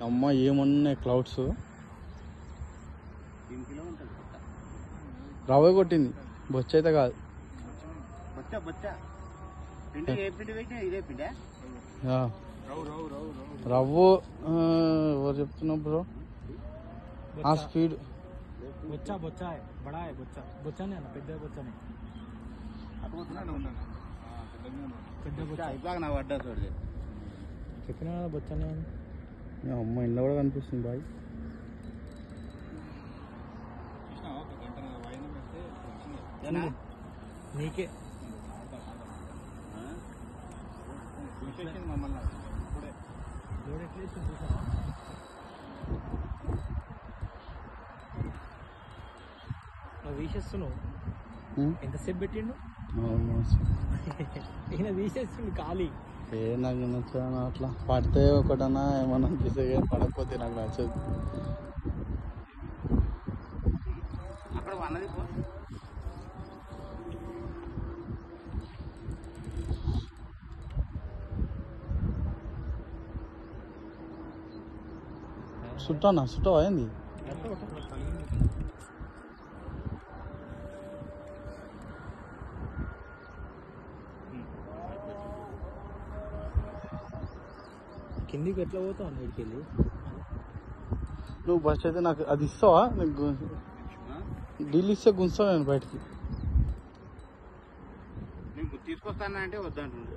అమ్మ ఏమన్నాయి క్లౌడ్స్. రవ్వ కొట్టింది, బొచ్చ అయితే కాదు. రవ్వ ఎవరు చెప్తున్నా బ్రో? ఆ స్పీడ్ బొచ్చా బొచ్చా బడా బొచ్చా బొచ్చానే అన్న, పెద్ద బొచ్చానే, పెద్ద బొచ్చా చెప్పిన బొచ్చానే. అమ్మ ఇంట్లో కూడా కనిపిస్తుంది బాయ్. నీకే నువ్వు వీసేస్తున్నావు. ఎంతసేపు పెట్టిండు ఈయన వీసేస్తుంది ఖాళీ. నాకు నచ్చదు అట్లా. పడితే ఒకటన్నా ఏమన్నా అనిపిస్తే కానీ పడకపోతే నాకు నచ్చదు. చుట్టానా చుట్టావా ఏంది? కిందికి ఎట్లా పోతావు అన్నిటికి వెళ్ళి? నువ్వు బస్ అయితే నాకు అది ఇస్తావా? నీకు డీల్ ఇస్తే గుంస్తావు నేను బయటికి. తీసుకొస్తానంటే వద్దంటున్నా.